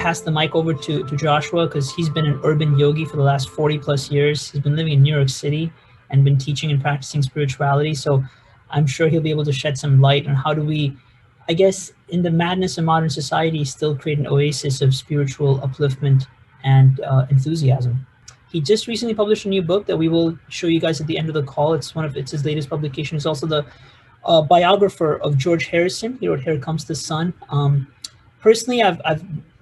pass the mic over to Joshua, because he's been an urban yogi for the last 40 plus years. He's been living in New York City and been teaching and practicing spirituality. So I'm sure he'll be able to shed some light on how do we, I guess, in the madness of modern society, still create an oasis of spiritual upliftment and enthusiasm. He just recently published a new book that we will show you guys at the end of the call. It's his latest publication. It's also the biographer of George Harrison. He wrote Here Comes the Sun. Personally, I've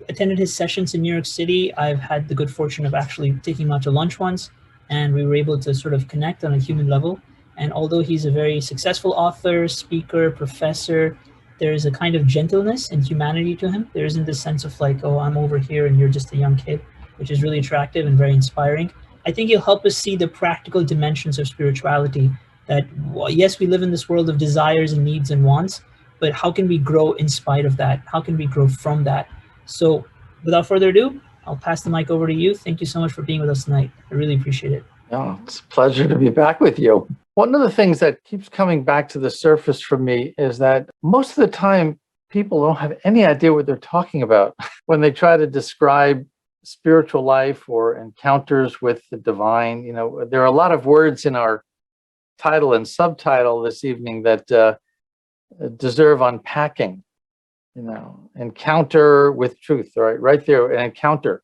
attended his sessions in New York City. I've had the good fortune of actually taking him out to lunch once, and we were able to sort of connect on a human level. And although he's a very successful author, speaker, professor, there is a kind of gentleness and humanity to him. There isn't this sense of like, oh, I'm over here and you're just a young kid, which is really attractive and very inspiring. I think he'll help us see the practical dimensions of spirituality, that, well, yes, we live in this world of desires and needs and wants, but how can we grow in spite of that? How can we grow from that? So without further ado, I'll pass the mic over to you. Thank you so much for being with us tonight. I really appreciate it. Oh, it's a pleasure to be back with you. One of the things that keeps coming back to the surface for me is that most of the time, people don't have any idea what they're talking about when they try to describe spiritual life or encounters with the divine. You know, there are a lot of words in our title and subtitle this evening that deserve unpacking. You know, encounter with truth, right there, an encounter.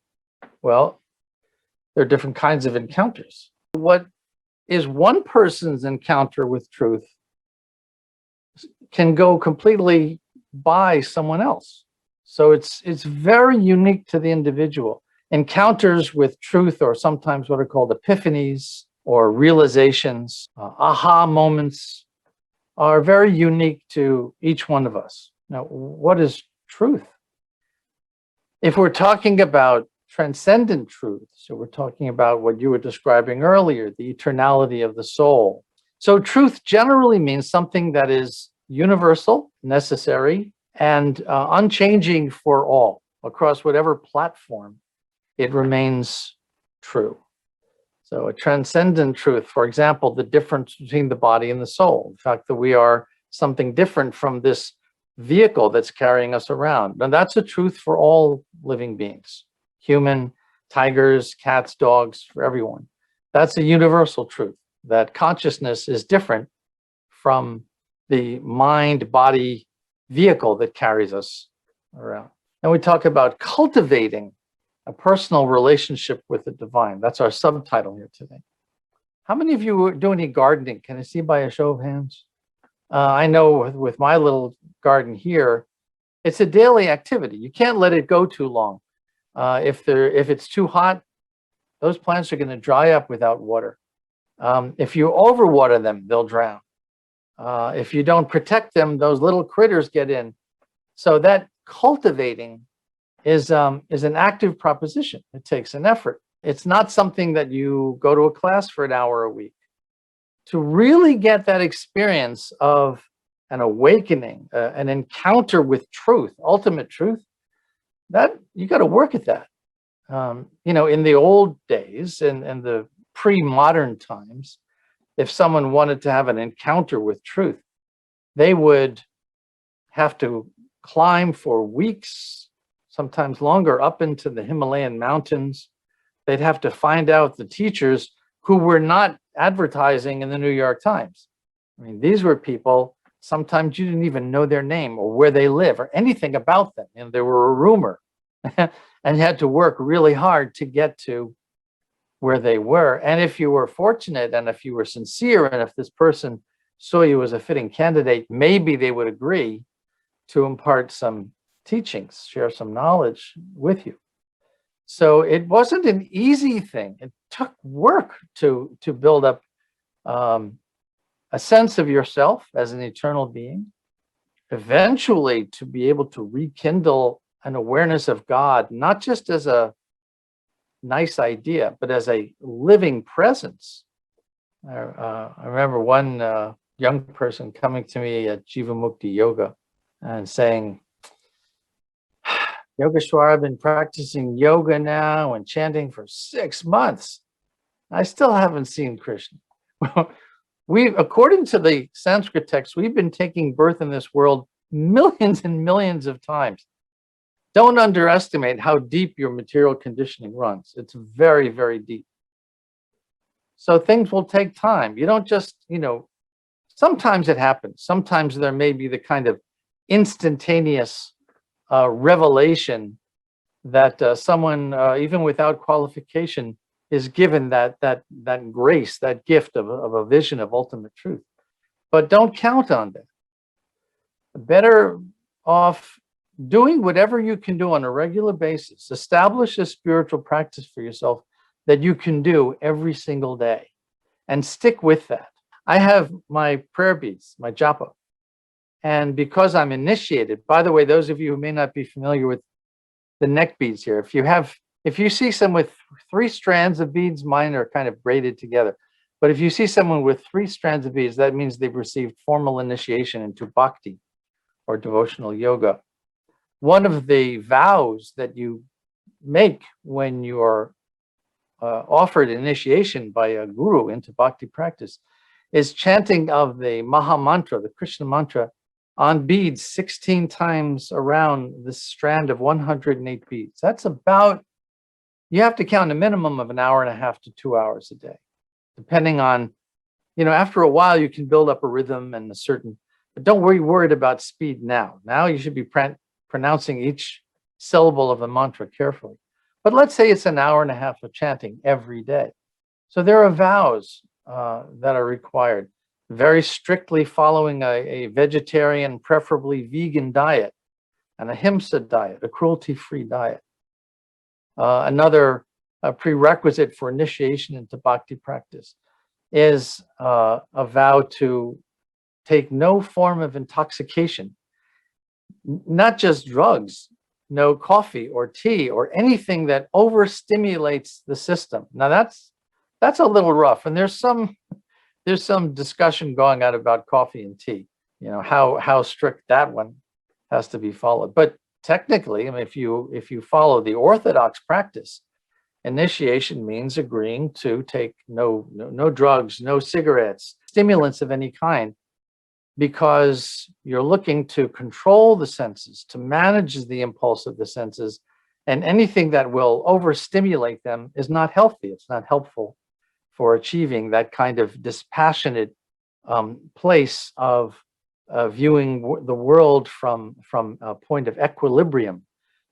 Well, there are different kinds of encounters. What is one person's encounter with truth can go completely by someone else. So it's very unique to the individual. Encounters with truth, or sometimes what are called epiphanies or realizations, aha moments, are very unique to each one of us. Now, what is truth? If we're talking about transcendent truth, so we're talking about what you were describing earlier, the eternality of the soul. So truth generally means something that is universal, necessary, and unchanging for all. Across whatever platform, it remains true. So a transcendent truth, for example, the difference between the body and the soul, the fact that we are something different from this vehicle that's carrying us around. And that's a truth for all living beings, human, tigers, cats, dogs, for everyone. That's a universal truth, that consciousness is different from the mind-body vehicle that carries us around. And we talk about cultivating a personal relationship with the divine. That's our subtitle here today. How many of you do any gardening? Can I see by a show of hands? I know with my little garden here, it's a daily activity. You can't let it go too long. If it's too hot, those plants are going to dry up without water. If you overwater them, they'll drown. If you don't protect them, those little critters get in. So that cultivating is an active proposition. It takes an effort. It's not something that you go to a class for an hour a week. To really get that experience of an awakening, an encounter with truth, ultimate truth, that you got to work at that. You know, in the old days, in the pre-modern times, if someone wanted to have an encounter with truth, they would have to climb for weeks, sometimes longer, up into the Himalayan mountains. They'd have to find out the teachers who were not advertising in the New York Times. I mean, these were people, sometimes you didn't even know their name or where they live or anything about them. And they were a rumor. And you had to work really hard to get to where they were. And if you were fortunate, and if you were sincere, and if this person saw you as a fitting candidate, maybe they would agree to impart some teachings, share some knowledge with you. So it wasn't an easy thing. It took work to build up a sense of yourself as an eternal being, eventually to be able to rekindle an awareness of God, not just as a nice idea, but as a living presence. I remember one young person coming to me at Jivamukti Yoga and saying, Yogesvara, I've been practicing yoga now and chanting for 6 months. I still haven't seen Krishna. According to the Sanskrit text, we've been taking birth in this world millions and millions of times. Don't underestimate how deep your material conditioning runs. It's very, very deep. So things will take time. You don't just, sometimes it happens. Sometimes there may be the kind of instantaneous revelation that someone, even without qualification, is given that grace, that gift of a vision of ultimate truth. But don't count on that. Better off doing whatever you can do on a regular basis. Establish a spiritual practice for yourself that you can do every single day, and stick with that. I have my prayer beads, my japa. And because I'm initiated, by the way, those of you who may not be familiar with the neck beads here, if you see someone with 3 strands of beads, mine are kind of braided together. But if you see someone with 3 strands of beads, that means they've received formal initiation into bhakti or devotional yoga. One of the vows that you make when you are offered initiation by a guru into bhakti practice is chanting of the Maha Mantra, the Krishna mantra, on beads 16 times around this strand of 108 beads. That's about, you have to count a minimum of 1.5 to 2 hours a day, depending on, after a while you can build up a rhythm and a certain, but don't worry worried about speed now. Now you should be pronouncing each syllable of the mantra carefully. But let's say it's 1.5 hours of chanting every day. So there are vows that are required, very strictly following a vegetarian, preferably vegan diet, an ahimsa diet, a cruelty-free diet. Another prerequisite for initiation into bhakti practice is a vow to take no form of intoxication, not just drugs, no coffee or tea or anything that overstimulates the system. Now that's a little rough, and there's some discussion going on about coffee and tea, how strict that one has to be followed. But technically, I mean, if you follow the orthodox practice, initiation means agreeing to take no drugs, no cigarettes, stimulants of any kind, because you're looking to control the senses, to manage the impulse of the senses, and anything that will overstimulate them is not healthy. It's not helpful for achieving that kind of dispassionate place of viewing the world from a point of equilibrium.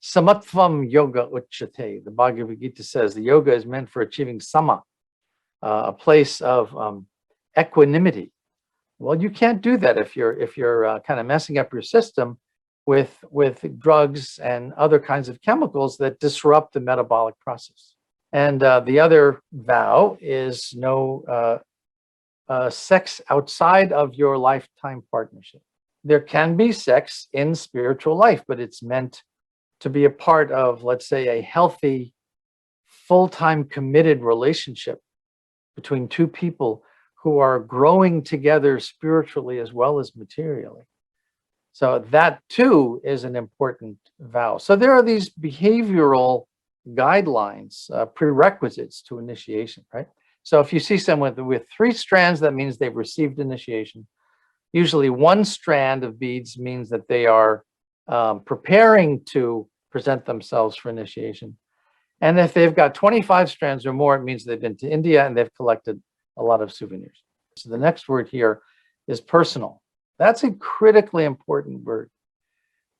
Samatvam yoga uchyate. The Bhagavad Gita says the yoga is meant for achieving sama, a place of equanimity. Well, you can't do that if you're kind of messing up your system with drugs and other kinds of chemicals that disrupt the metabolic process. And the other vow is no sex outside of your lifetime partnership. There can be sex in spiritual life, but it's meant to be a part of, let's say, a healthy, full-time committed relationship between 2 people who are growing together spiritually as well as materially. So that too is an important vow. So there are these behavioral guidelines, prerequisites to initiation, right? So if you see someone with 3 strands, that means they've received initiation. Usually 1 strand of beads means that they are preparing to present themselves for initiation. And if they've got 25 strands or more, it means they've been to India and they've collected a lot of souvenirs. So the next word here is personal. That's a critically important word.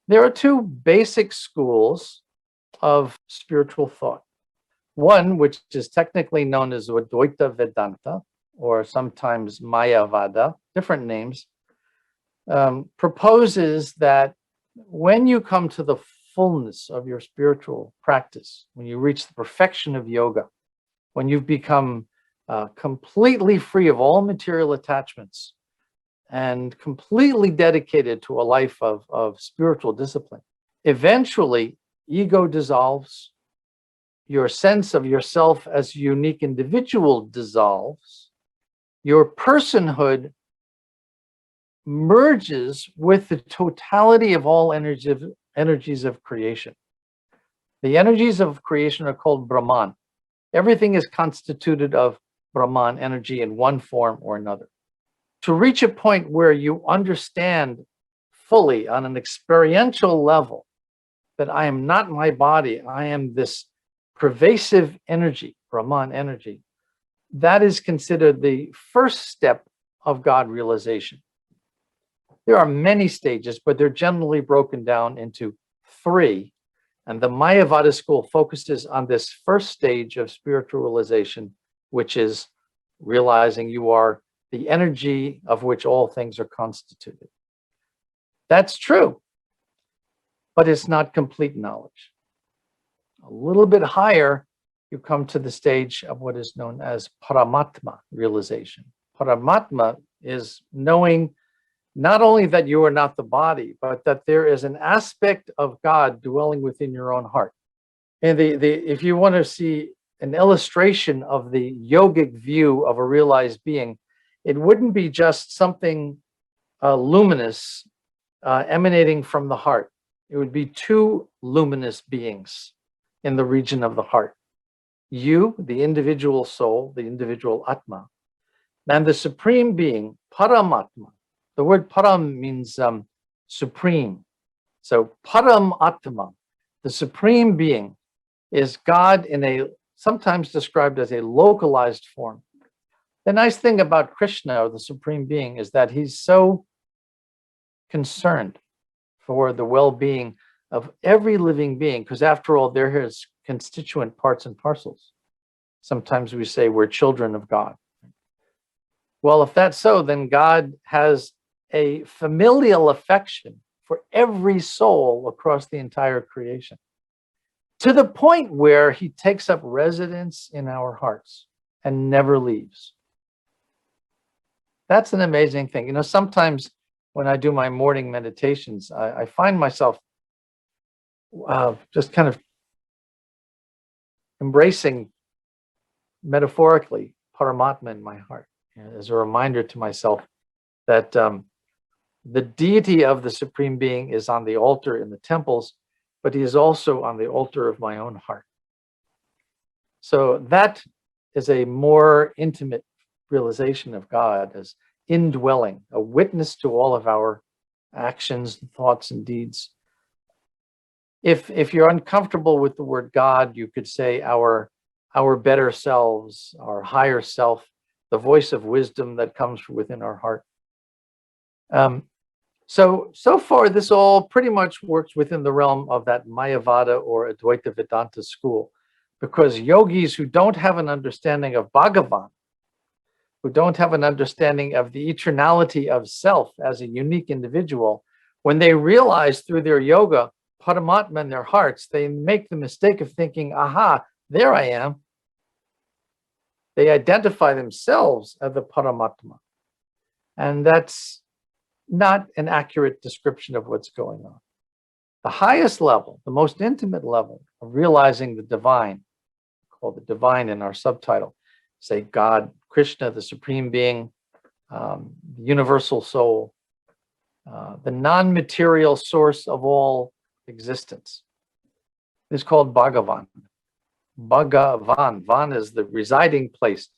There are 2 basic schools of spiritual thought. One, which is technically known as Advaita Vedanta, or sometimes Mayavada, different names, proposes that when you come to the fullness of your spiritual practice, when you reach the perfection of yoga, when you've become completely free of all material attachments and completely dedicated to a life of spiritual discipline, eventually ego dissolves, your sense of yourself as a unique individual dissolves, your personhood merges with the totality of all energies of creation. The energies of creation are called Brahman. Everything is constituted of Brahman energy in one form or another. To reach a point where you understand fully on an experiential level that I am not my body, I am this pervasive energy, Brahman energy, that is considered the first step of God realization. There are many stages, but they're generally broken down into 3. And the Mayavada school focuses on this first stage of spiritual realization, which is realizing you are the energy of which all things are constituted. That's true, but it's not complete knowledge. A little bit higher, you come to the stage of what is known as Paramatma realization. Paramatma is knowing not only that you are not the body, but that there is an aspect of God dwelling within your own heart. And if you want to see an illustration of the yogic view of a realized being, it wouldn't be just something luminous emanating from the heart. It would be 2 luminous beings in the region of the heart. You, the individual soul, the individual Atma, and the supreme being, Paramatma. The word param means supreme. So Param Atma, the supreme being, is God in a sometimes described as a localized form. The nice thing about Krishna, or the supreme being, is that he's so concerned for the well-being of every living being, because after all, they're his constituent parts and parcels. Sometimes we say we're children of God. Well, if that's so, then God has a familial affection for every soul across the entire creation, to the point where he takes up residence in our hearts and never leaves. That's an amazing thing. You know, sometimes when I do my morning meditations, I find myself just kind of embracing metaphorically Paramatma in my heart, as a reminder to myself that the deity of the Supreme Being is on the altar in the temples, but he is also on the altar of my own heart. So that is a more intimate realization of God as indwelling, a witness to all of our actions, thoughts, and deeds. If you're uncomfortable with the word God, you could say our better selves, our higher self, the voice of wisdom that comes from within our heart. So far, this all pretty much works within the realm of that Mayavada or Advaita Vedanta school, because yogis who don't have an understanding of Bhagavan, who don't have an understanding of the eternality of self as a unique individual, when they realize through their yoga Paramatma in their hearts, they make the mistake of thinking, aha, there I am. They identify themselves as the Paramatma. And that's not an accurate description of what's going on. The highest level, the most intimate level of realizing the divine, called the divine in our subtitle, say God, Krishna, the supreme being, the universal soul, the non-material source of all existence, is called Bhagavan. Bhagavan. Van is the residing place.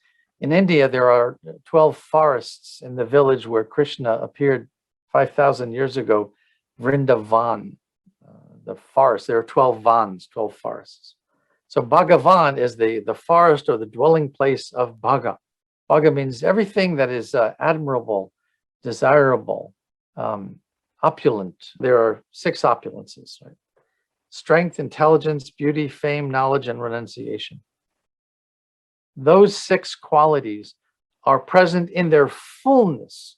In India, there are 12 forests in the village where Krishna appeared 5,000 years ago, Vrindavan, the forest. There are 12 vans, 12 forests. So Bhagavan is the forest or the dwelling place of Bhaga. Bhaga means everything that is admirable, desirable, opulent. There are 6 opulences, right? Strength, intelligence, beauty, fame, knowledge, and renunciation. Those 6 qualities are present in their fullness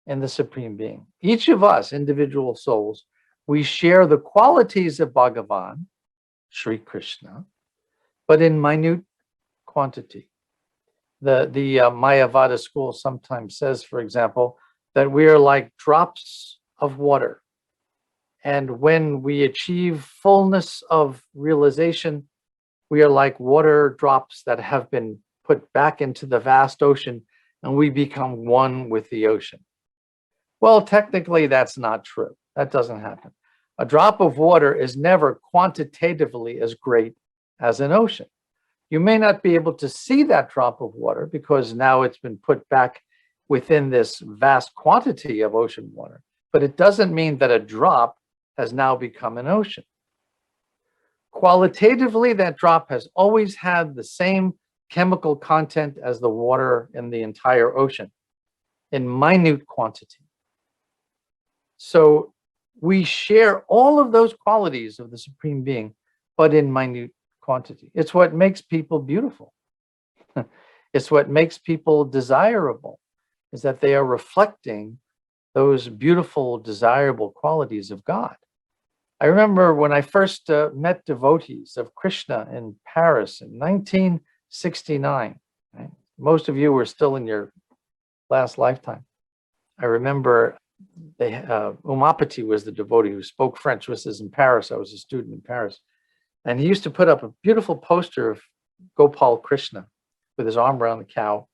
in the Supreme Being. Each of us, individual souls, we share the qualities of Bhagavan, Sri Krishna, but in minute quantity. The Mayavada school sometimes says, for example, that we are like drops of water. And when we achieve fullness of realization, we are like water drops that have been put back into the vast ocean, and we become one with the ocean. Well, technically, that's not true. That doesn't happen. A drop of water is never quantitatively as great as an ocean. You may not be able to see that drop of water because now it's been put back within this vast quantity of ocean water, but it doesn't mean that a drop has now become an ocean. Qualitatively, that drop has always had the same chemical content as the water in the entire ocean in minute quantity. So we share all of those qualities of the Supreme Being, but in minute quantity. It's what makes people beautiful. It's what makes people desirable, is that they are reflecting those beautiful, desirable qualities of God. I remember when I first met devotees of Krishna in Paris in 1969. Right? Most of you were still in your last lifetime. I remember Umapati was the devotee who spoke French. This is in Paris. I was a student in Paris. And he used to put up a beautiful poster of Gopal Krishna with his arm around the cow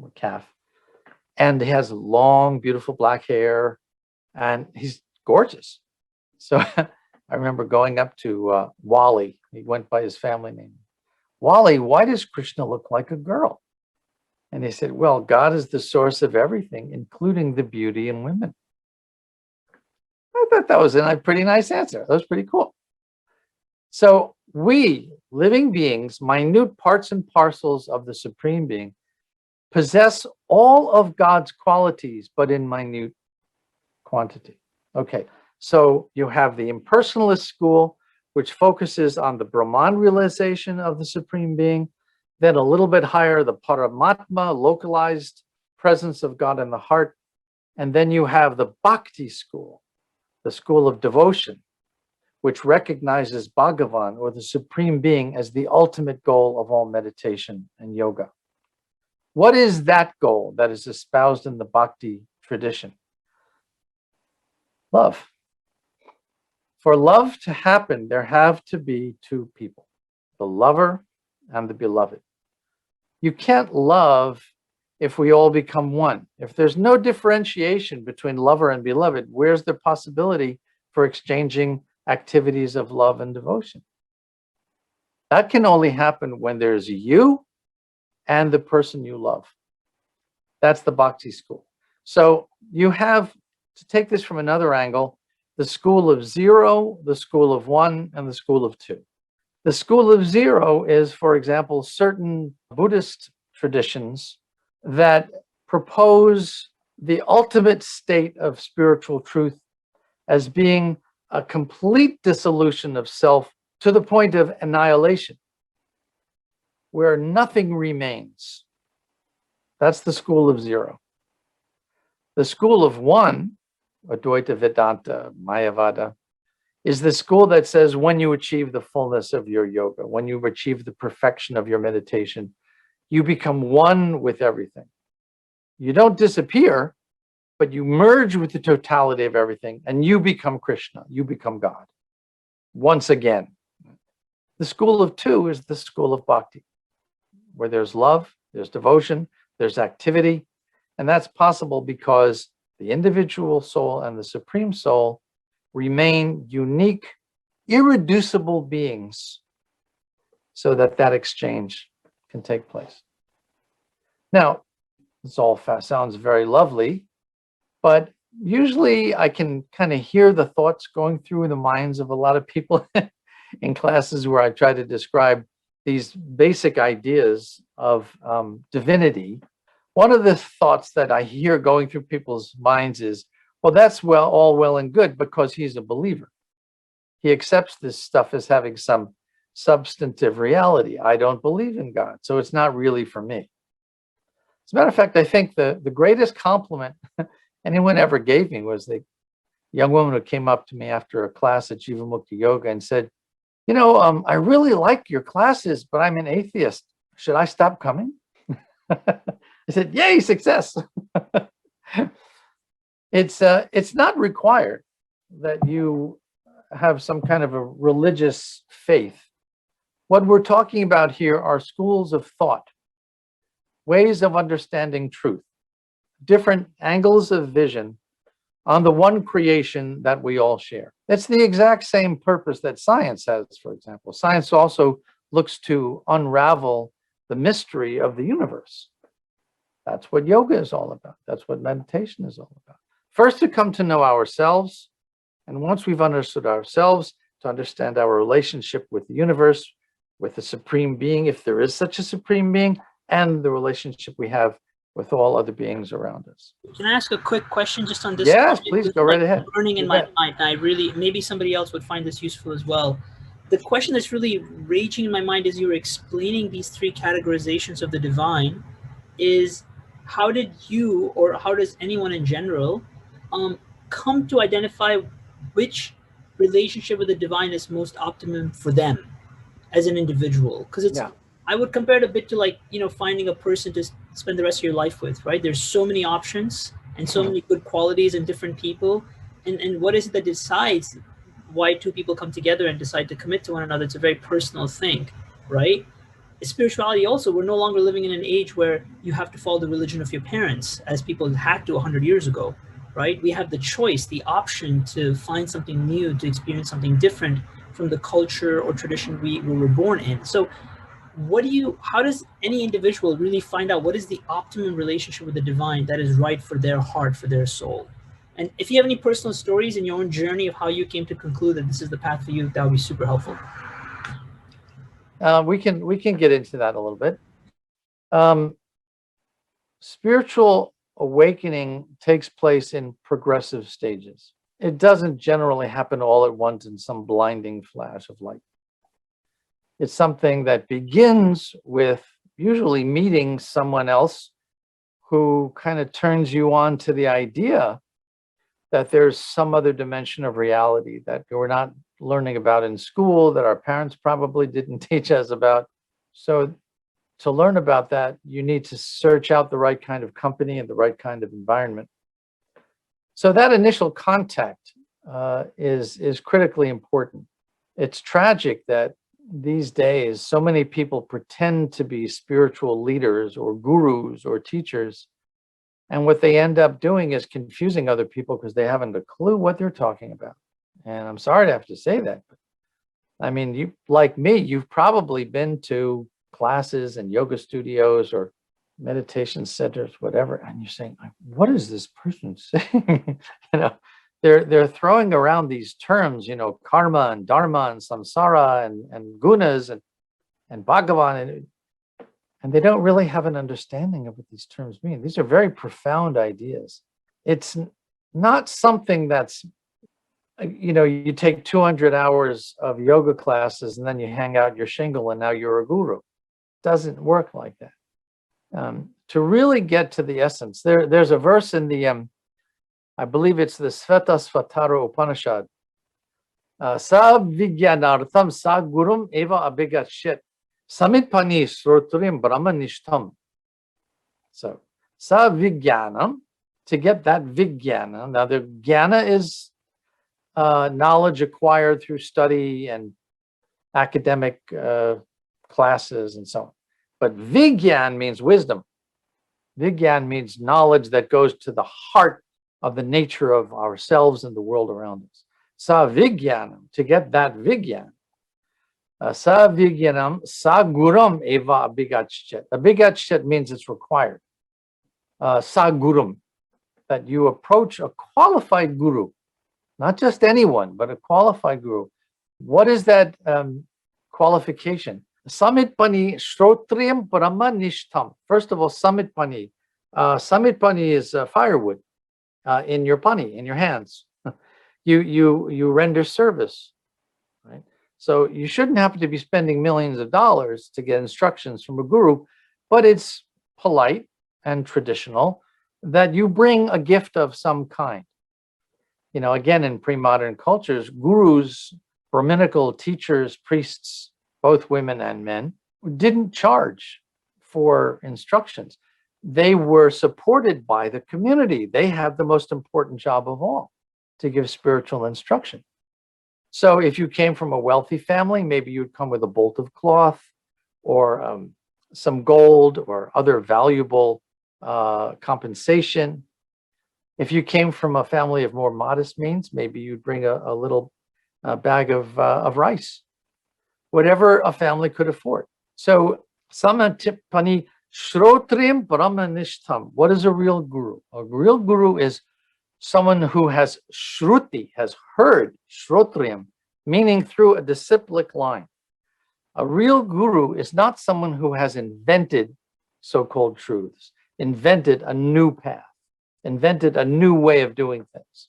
or calf. And he has long, beautiful black hair, and he's gorgeous. So I remember going up to Wally. He went by his family name. Wally, why does Krishna look like a girl? And he said, well, God is the source of everything, including the beauty in women. I thought that was a pretty nice answer. That was pretty cool. So we, living beings, minute parts and parcels of the Supreme Being, possess all of God's qualities, but in minute quantity. Okay, so you have the impersonalist school, which focuses on the Brahman realization of the Supreme Being. Then a little bit higher, the Paramatma, localized presence of God in the heart. And then you have the Bhakti school, the school of devotion, which recognizes Bhagavan, or the Supreme Being, as the ultimate goal of all meditation and yoga. What is that goal that is espoused in the Bhakti tradition? Love. For love to happen, there have to be two people, the lover and the beloved. You can't love if we all become one. If there's no differentiation between lover and beloved, where's the possibility for exchanging activities of love and devotion? That can only happen when there's you and the person you love. That's the Bhakti school. So you have, to take this from another angle, the school of zero, the school of one, and the school of two. The school of zero is, for example, certain Buddhist traditions that propose the ultimate state of spiritual truth as being a complete dissolution of self to the point of annihilation, where nothing remains. That's the school of zero. The school of one, Advaita Vedanta, Mayavada, is the school that says when you achieve the fullness of your yoga, when you achieve the perfection of your meditation, you become one with everything. You don't disappear, but you merge with the totality of everything, and you become Krishna, you become God. Once again. The school of two is the school of bhakti, where there's love, there's devotion, there's activity, and that's possible because the individual soul and the Supreme Soul remain unique, irreducible beings, so that that exchange can take place. Now, this all sounds very lovely, but usually I can kind of hear the thoughts going through the minds of a lot of people in classes where I try to describe these basic ideas of divinity. One of the thoughts that I hear going through people's minds is, well, that's all well and good because he's a believer. He accepts this stuff as having some substantive reality. I don't believe in God, so it's not really for me. As a matter of fact, I think the greatest compliment anyone ever gave me was the young woman who came up to me after a class at Jivamukti Yoga and said, you know, I really like your classes, but I'm an atheist. Should I stop coming? I said, yay, success. It's not required that you have some kind of a religious faith. What we're talking about here are schools of thought, ways of understanding truth, different angles of vision on the one creation that we all share. It's the exact same purpose that science has, for example. Science also looks to unravel the mystery of the universe. That's what yoga is all about. That's what meditation is all about. First, to come to know ourselves. And once we've understood ourselves, to understand our relationship with the universe, with the supreme being, if there is such a supreme being, and the relationship we have with all other beings around us. Can I ask a quick question just on this Yes, topic? please It's go right like ahead. burning in You my bet. mind. And I really, maybe somebody else would find this useful as well. The question that's really raging in my mind as you were explaining these three categorizations of the divine is, how did you, or how does anyone in general, come to identify which relationship with the divine is most optimum for them as an individual? Because it's, Yeah. I would compare it a bit to, like, finding a person to spend the rest of your life with, right? There's so many options and so many good qualities in different people, and what is it that decides why two people come together and decide to commit to one another? It's a very personal thing, right? Spirituality also, we're no longer living in an age where you have to follow the religion of your parents as people had to 100 years ago, right? We have the choice, the option to find something new, to experience something different from the culture or tradition we were born in. So how does any individual really find out what is the optimum relationship with the divine that is right for their heart, for their soul? And if you have any personal stories in your own journey of how you came to conclude that this is the path for you, that would be super helpful. We can get into that a little bit. Spiritual awakening takes place in progressive stages. It doesn't generally happen all at once in some blinding flash of light. It's something that begins with usually meeting someone else who kind of turns you on to the idea that there's some other dimension of reality that we're not learning about in school, that our parents probably didn't teach us about. So to learn about that, you need to search out the right kind of company and the right kind of environment. So that initial contact is critically important. It's tragic that these days so many people pretend to be spiritual leaders or gurus or teachers, and what they end up doing is confusing other people because they haven't a clue what they're talking about. And I'm sorry to have to say that, but I mean, you, like me, you've probably been to classes and yoga studios or meditation centers, whatever, and you're saying, what is this person saying? They're throwing around these terms, karma and dharma and samsara and gunas and bhagavan, and they don't really have an understanding of what these terms mean. These are very profound ideas. It's not something that's, you take 200 hours of yoga classes and then you hang out your shingle and now you're a guru. It doesn't work like that. To really get to the essence, there's a verse in the, I believe it's the Svetasvatara Upanishad. Sa vigyanartham sa gurum eva abhigatshit samitpani srotrim brahmanishtam. So sa vigyanam, to get that vigyana. Now the jnana is knowledge acquired through study and academic classes and so on. But vigyan means wisdom. Vigyan means knowledge that goes to the heart of the nature of ourselves and the world around us. Sa vigyanam, to get that vigyan. Sa vigyanam, sa guram eva abhigatchet. Abhigatchet means it's required. Sa gurum, that you approach a qualified guru, not just anyone, but a qualified guru. What is that qualification? Samitpani shrotriyam brahmanishtam. First of all, samitpani. Samitpani is firewood in your pani, in your hands. You render service, right? So you shouldn't have to be spending millions of dollars to get instructions from a guru, but it's polite and traditional that you bring a gift of some kind. Again, in pre-modern cultures, gurus, Brahminical teachers, priests, both women and men, didn't charge for instructions. They were supported by the community. They have the most important job of all, to give spiritual instruction. So if you came from a wealthy family, maybe you'd come with a bolt of cloth or some gold or other valuable compensation. If you came from a family of more modest means, maybe you'd bring a little bag of rice, whatever a family could afford. So samatipani shrotrim brahmanishtam. What is a real guru? A real guru is someone who has shruti, has heard. Shrotriam meaning through a disciplic line. A real guru is not someone who has invented so-called truths, invented a new path, invented a new way of doing things.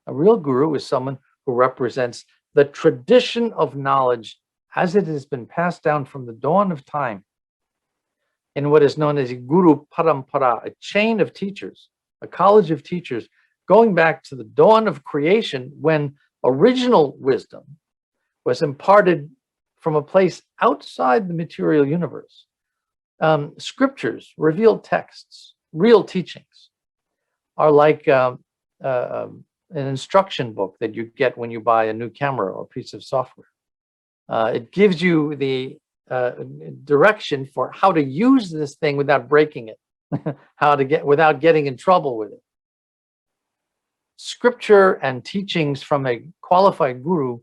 A real guru is someone who represents the tradition of knowledge as it has been passed down from the dawn of time in what is known as a guru parampara, a chain of teachers, a college of teachers, going back to the dawn of creation when original wisdom was imparted from a place outside the material universe. Scriptures, revealed texts, real teachings are like an instruction book that you get when you buy a new camera or piece of software. It gives you the direction for how to use this thing without breaking it, without getting in trouble with it. Scripture and teachings from a qualified guru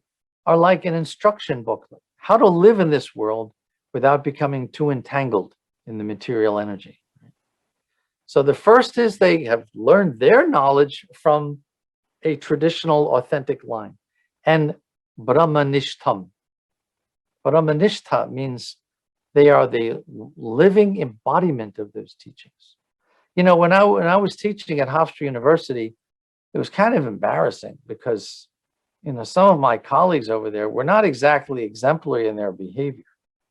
are like an instruction booklet, how to live in this world without becoming too entangled in the material energy. So the first is they have learned their knowledge from a traditional, authentic line. And Brahmanishtam. Brahmanishta means they are the living embodiment of those teachings. You know, when I was teaching at Hofstra University, it was kind of embarrassing because, you know, some of my colleagues over there were not exactly exemplary in their behavior.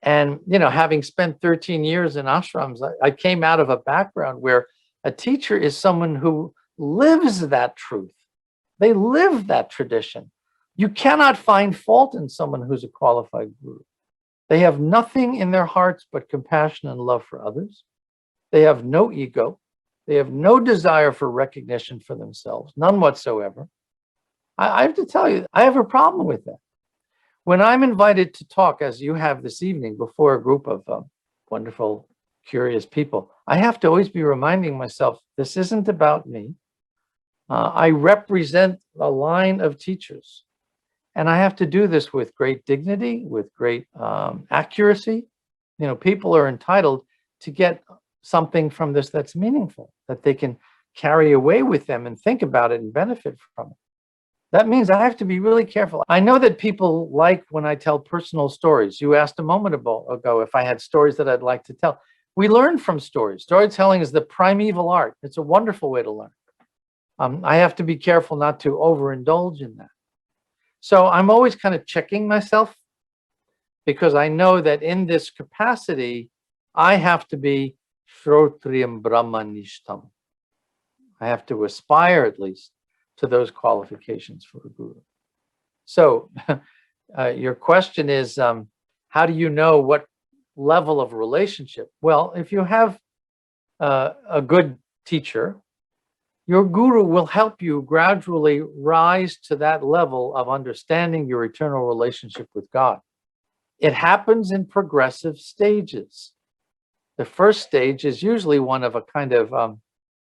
And, you know, having spent 13 years in ashrams, I came out of a background where a teacher is someone who lives that truth. They live that tradition. You cannot find fault in someone who's a qualified guru. They have nothing in their hearts but compassion and love for others. They have no ego. They have no desire for recognition for themselves, none whatsoever. I have to tell you, I have a problem with that. When I'm invited to talk, as you have this evening, before a group of wonderful, curious people, I have to always be reminding myself, this isn't about me. I represent a line of teachers. And I have to do this with great dignity, with great accuracy. You know, people are entitled to get something from this that's meaningful, that they can carry away with them and think about it and benefit from it. That means I have to be really careful. I know that people like when I tell personal stories. You asked a moment ago if I had stories that I'd like to tell. We learn from stories. Storytelling is the primeval art. It's a wonderful way to learn. I have to be careful not to overindulge in that. So I'm always kind of checking myself because I know that in this capacity, I have to be Shrotriyam Brahmanishtam. I have to aspire at least to those qualifications for a guru. So your question is, how do you know what level of relationship? Well, if you have a good teacher, your guru will help you gradually rise to that level of understanding your eternal relationship with God. It happens in progressive stages. The first stage is usually one of a kind of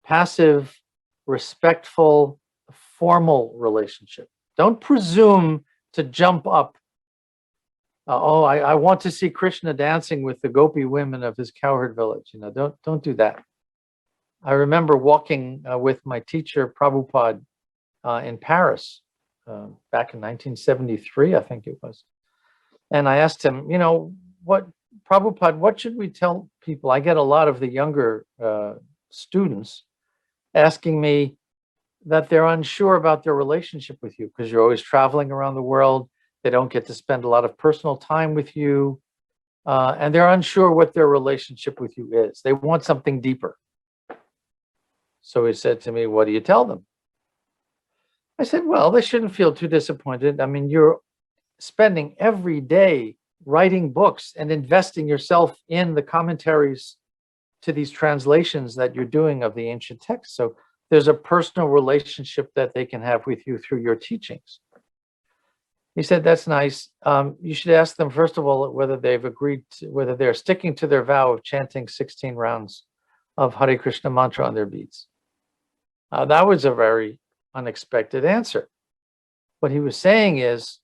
passive, respectful, formal relationship. Don't presume to jump up. I want to see Krishna dancing with the gopi women of his cowherd village. You know, don't do that. I remember walking with my teacher Prabhupada in Paris back in 1973, I think it was. And I asked him, you know, Prabhupada, what should we tell people? I get a lot of the younger students asking me that they're unsure about their relationship with you because you're always traveling around the world. They don't get to spend a lot of personal time with you. And they're unsure what their relationship with you is. They want something deeper. So he said to me, what do you tell them? I said, well, they shouldn't feel too disappointed. I mean, you're spending every day writing books and investing yourself in the commentaries to these translations that you're doing of the ancient texts. So there's a personal relationship that they can have with you through your teachings. He said, that's nice. You should ask them, first of all, whether they've agreed to, whether they're sticking to their vow of chanting 16 rounds of Hare Krishna mantra on their beads. That was a very unexpected answer. What he was saying is,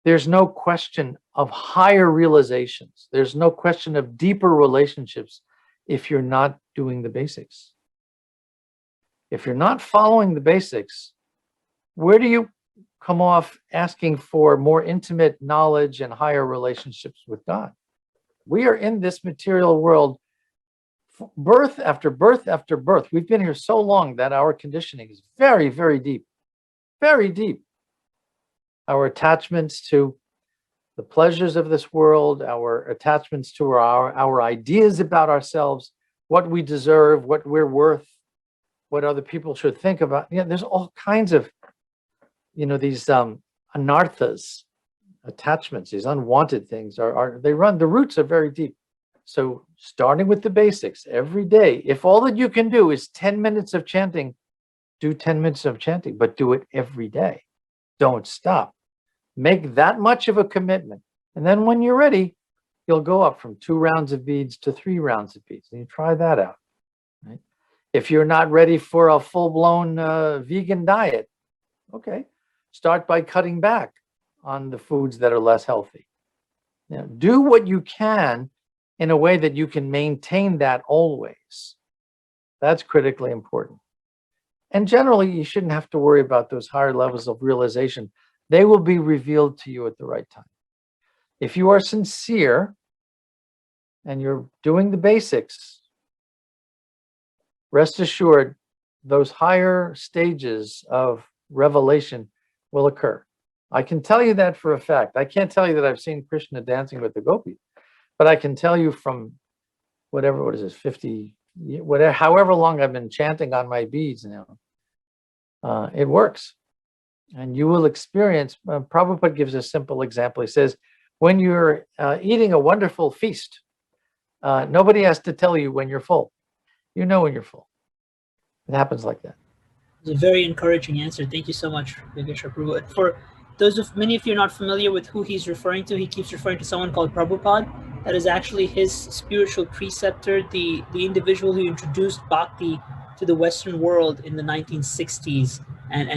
there's no question of higher realizations. There's no question of deeper relationships if you're not doing the basics. If you're not following the basics, where do you come off asking for more intimate knowledge and higher relationships with God. We are in this material world, birth after birth after birth. We've been here so long that our conditioning is very, very deep, very deep. Our attachments to the pleasures of this world, our attachments to our ideas about ourselves, what we deserve, what we're worth, what other people should think about. Yeah, there's all kinds of, these anarthas, attachments, these unwanted things the roots are very deep. So starting with the basics every day, if all that you can do is 10 minutes of chanting, do 10 minutes of chanting, but do it every day. Don't stop. Make that much of a commitment. And then when you're ready, you'll go up from 2 rounds of beads to 3 rounds of beads. And you try that out. Right? If you're not ready for a full-blown vegan diet, okay, start by cutting back on the foods that are less healthy. Do what you can in a way that you can maintain that always. That's critically important. And generally, you shouldn't have to worry about those higher levels of realization. They will be revealed to you at the right time. If you are sincere and you're doing the basics, rest assured, those higher stages of revelation will occur. I can tell you that for a fact. I can't tell you that I've seen Krishna dancing with the gopis, but I can tell you from what is this, 50, whatever, however long I've been chanting on my beads now, it works. And you will experience, Prabhupada gives a simple example. He says, when you're eating a wonderful feast, nobody has to tell you when you're full. You know when you're full. It happens like that. It's a very encouraging answer. Thank you so much, Yogesvara Prabhu. For those of many of you not familiar with who he's referring to, he keeps referring to someone called Prabhupada. That is actually his spiritual preceptor, the individual who introduced bhakti to the Western world in the 1960s, and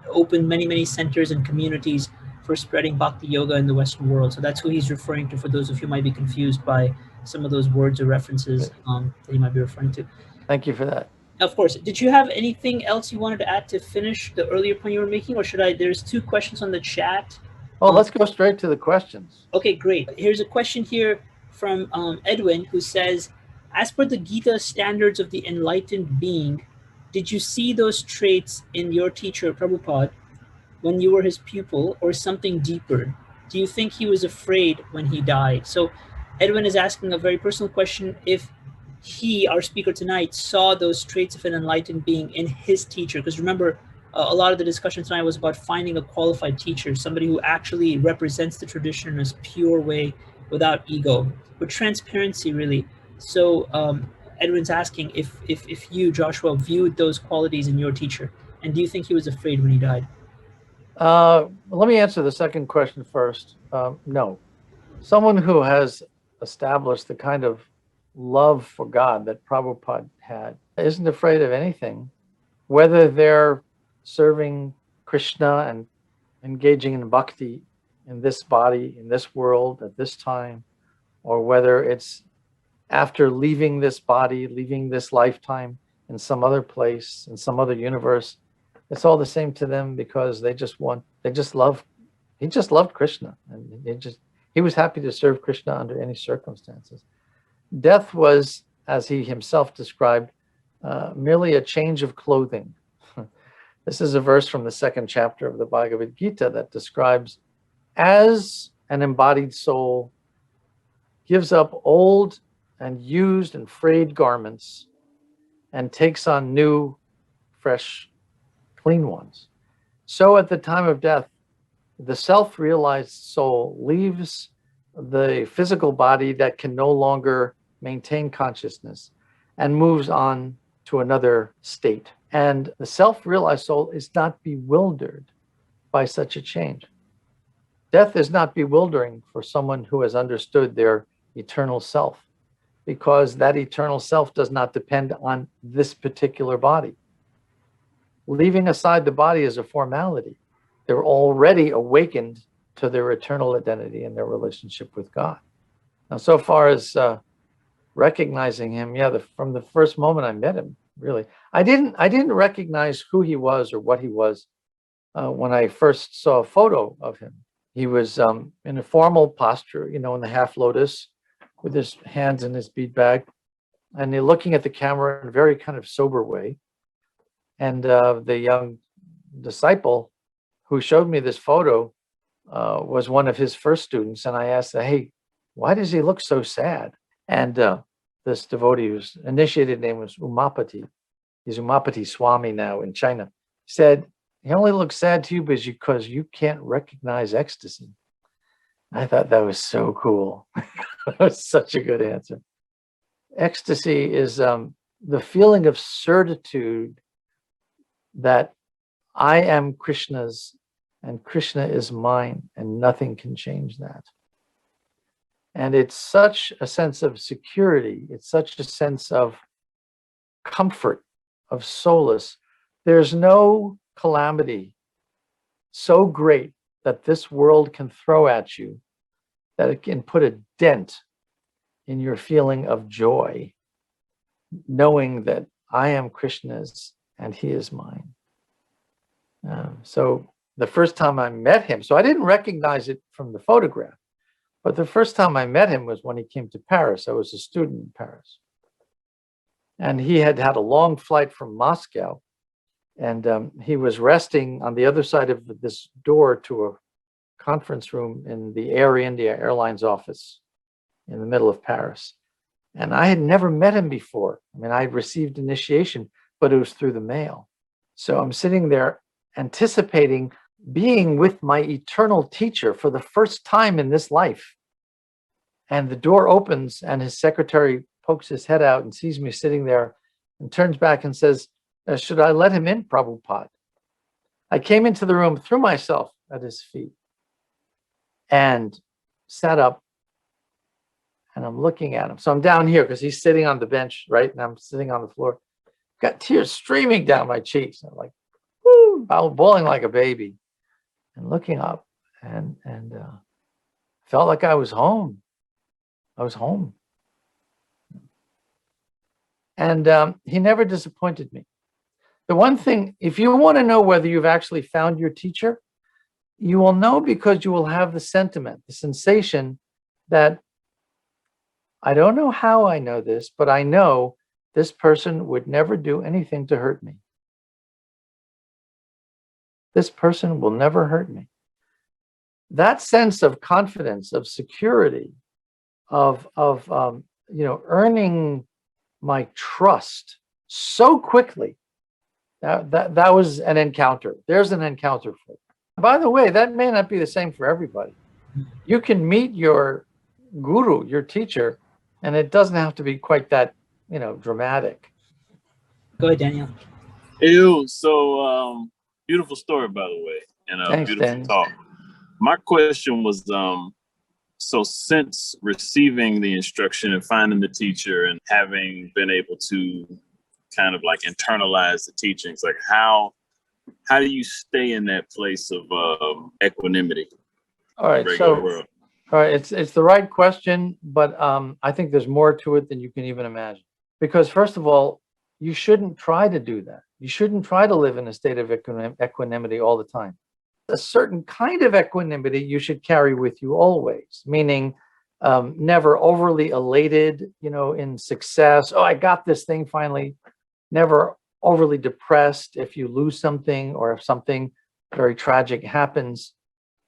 opened many centers and communities for spreading bhakti yoga in the Western world. So that's who he's referring to. For those of you who might be confused by some of those words or references that he might be referring to. Thank you for that. Of course. Did you have anything else you wanted to add to finish the earlier point you were making, or should I? There's 2 questions on the chat. Oh, let's go straight to the questions. Okay, great. Here's a question here from Edwin, who says, as per the Gita standards of the enlightened being, did you see those traits in your teacher, Prabhupada, when you were his pupil, or something deeper? Do you think he was afraid when he died? So Edwin is asking a very personal question. If he, our speaker tonight, saw those traits of an enlightened being in his teacher, because remember, a lot of the discussion tonight was about finding a qualified teacher, somebody who actually represents the tradition in a pure way, without ego, with transparency, really. So Edwin's asking if you, Joshua, viewed those qualities in your teacher, and do you think he was afraid when he died? Let me answer the second question first. No. Someone who has established the kind of love for God that Prabhupada had isn't afraid of anything, whether they're serving Krishna and engaging in bhakti in this body, in this world, at this time, or whether it's after leaving this body, leaving this lifetime in some other place, in some other universe. It's all the same to them, because he just loved Krishna, and he was happy to serve Krishna under any circumstances. Death was, as he himself described, merely a change of clothing. This is a verse from the 2nd chapter of the Bhagavad Gita that describes, as an embodied soul gives up old and used and frayed garments and takes on new, fresh, clean ones, so at the time of death, the self-realized soul leaves the physical body that can no longer maintain consciousness and moves on to another state. And the self-realized soul is not bewildered by such a change. Death is not bewildering for someone who has understood their eternal self, because that eternal self does not depend on this particular body. Leaving aside the body is a formality. They're already awakened to their eternal identity and their relationship with God. Now, so far as recognizing him, from the first moment I met him, really, I didn't recognize who he was or what he was when I first saw a photo of him. He was in a formal posture, in the half lotus with his hands in his bead bag, and he's looking at the camera in a very kind of sober way. And the young disciple who showed me this photo was one of his first students. And I asked, hey, why does he look so sad? And this devotee, whose initiated name was Umapati, he's Umapati Swami now in China, said, he only looks sad to you because you can't recognize ecstasy. I thought that was so cool. That was such a good answer. Ecstasy is the feeling of certitude that I am Krishna's and Krishna is mine and nothing can change that. And it's such a sense of security. It's such a sense of comfort, of solace. There's no calamity so great that this world can throw at you that it can put a dent in your feeling of joy, knowing that I am Krishna's and he is mine. So the first time I met him, so I didn't recognize it from the photograph, but the first time I met him was when he came to Paris. I was a student in Paris. And he had had a long flight from Moscow. And he was resting on the other side of this door to a conference room in the Air India Airlines office in the middle of Paris. And I had never met him before. I mean, I had received initiation, but it was through the mail. So I'm sitting there anticipating being with my eternal teacher for the first time in this life. And the door opens and his secretary pokes his head out and sees me sitting there and turns back and says, should I let him in, Prabhupada? I came into the room, threw myself at his feet and sat up, and I'm looking at him. So I'm down here because he's sitting on the bench, right? And I'm sitting on the floor. Got tears streaming down my cheeks. I'm like, whoo, I was bawling like a baby and looking up and felt like I was home. I was home. And he never disappointed me. The one thing, if you want to know whether you've actually found your teacher, you will know because you will have the sentiment, the sensation that I don't know how I know this, but I know this person would never do anything to hurt me. This person will never hurt me. That sense of confidence, of security, of earning my trust so quickly. That was an encounter. There's an encounter for you. By the way, that may not be the same for everybody. You can meet your guru, your teacher, and it doesn't have to be quite that, dramatic. Go ahead, Daniel. Ew, so beautiful story, by the way, and a Thanks, beautiful Daniel. talk. My question was, so since receiving the instruction and finding the teacher and having been able to kind of like internalize the teachings, like how do you stay in that place of equanimity? All right, it's the right question, but I think there's more to it than you can even imagine. Because first of all, you shouldn't try to do that. You shouldn't try to live in a state of equanimity all the time. A certain kind of equanimity you should carry with you always, meaning never overly elated, in success. Oh, I got this thing finally. Never overly depressed if you lose something or if something very tragic happens.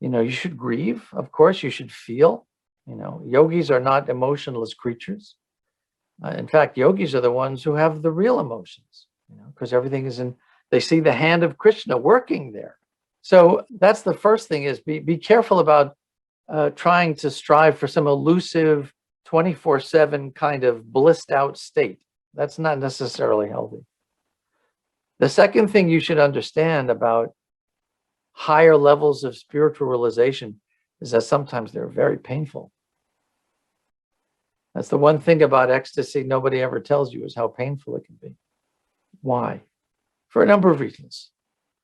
You should grieve, of course, you should feel. Yogis are not emotionless creatures. In fact, yogis are the ones who have the real emotions, because everything is they see the hand of Krishna working there. So that's the first thing, is be careful about trying to strive for some elusive 24/7 kind of blissed out state. That's not necessarily healthy. The second thing you should understand about higher levels of spiritual realization is that sometimes they're very painful. That's the one thing about ecstasy nobody ever tells you, is how painful it can be. Why? For a number of reasons.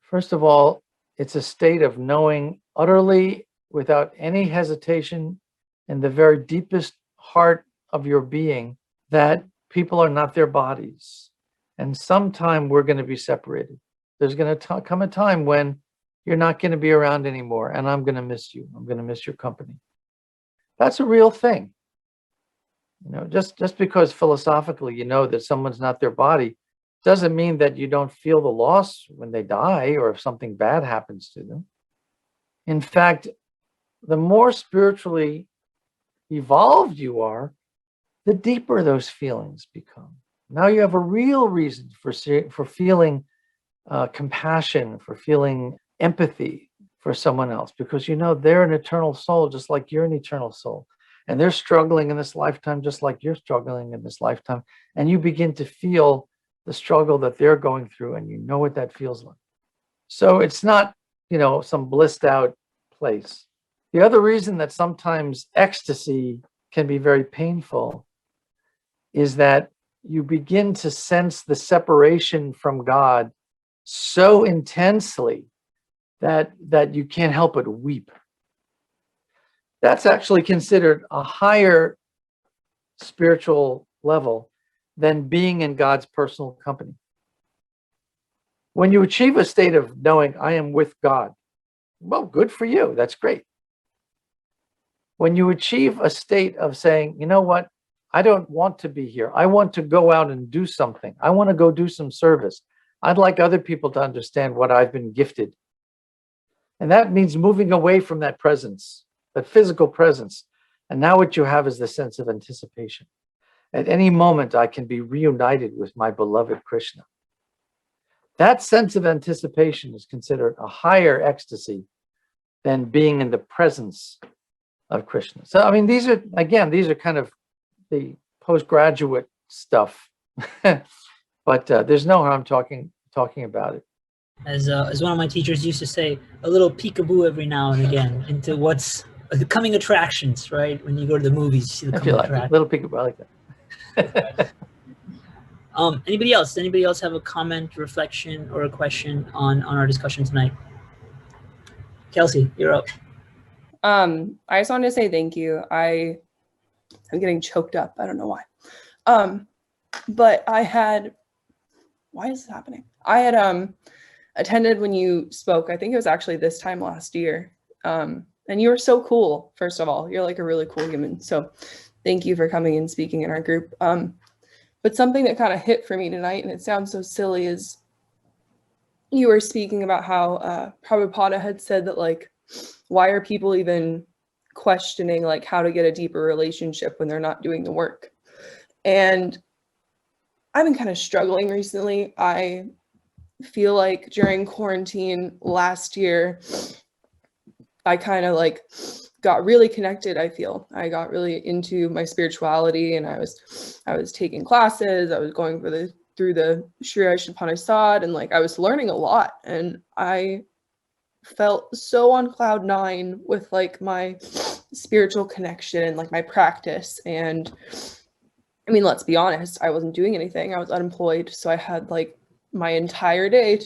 First of all, it's a state of knowing utterly, without any hesitation, in the very deepest heart of your being, that people are not their bodies. And sometime we're going to be separated. There's going to come a time when you're not going to be around anymore, and I'm going to miss you. I'm going to miss your company. That's a real thing. You know, just because philosophically you know that someone's not their body doesn't mean that you don't feel the loss when they die or if something bad happens to them. In fact, the more spiritually evolved you are, the deeper those feelings become. Now you have a real reason for feeling compassion, for feeling empathy for someone else, because you know they're an eternal soul just like you're an eternal soul. And they're struggling in this lifetime just like you're struggling in this lifetime. And you begin to feel the struggle that they're going through, and you know what that feels like. So it's not, you know, some blissed out place. The other reason that sometimes ecstasy can be very painful is that you begin to sense the separation from God so intensely that you can't help but weep. That's actually considered a higher spiritual level than being in God's personal company. When you achieve a state of knowing I am with God, well, good for you. That's great. When you achieve a state of saying, you know what, I don't want to be here. I want to go out and do something. I want to go do some service. I'd like other people to understand what I've been gifted. And that means moving away from that presence, that physical presence. And now what you have is the sense of anticipation. At any moment, I can be reunited with my beloved Krishna. That sense of anticipation is considered a higher ecstasy than being in the presence of Krishna. So, I mean, these are kind of the postgraduate stuff, but there's no harm talking about it. As one of my teachers used to say, a little peekaboo every now and again into what's the coming attractions, right? When you go to the movies, you see the coming attractions. Little peekaboo, I like that. Anybody else? Anybody else have a comment, reflection, or a question on our discussion tonight? Kelsey, you're up. I just wanted to say thank you. I'm getting choked up. I don't know why. But why is this happening? I had attended when you spoke. I think it was actually this time last year. And you were so cool, first of all. You're like a really cool human. So thank you for coming and speaking in our group. But something that kind of hit for me tonight, and it sounds so silly, is you were speaking about how Prabhupada had said that, like, why are people even questioning like how to get a deeper relationship when they're not doing the work? And I've been kind of struggling recently. I feel like during quarantine last year, I kind of like got really connected. I got really into my spirituality, and I was taking classes. I was going through the Sri Upanishad, and like I was learning a lot, and I felt so on cloud 9 with like my spiritual connection and like my practice. And I mean, let's be honest, I wasn't doing anything. I was unemployed. So I had like my entire day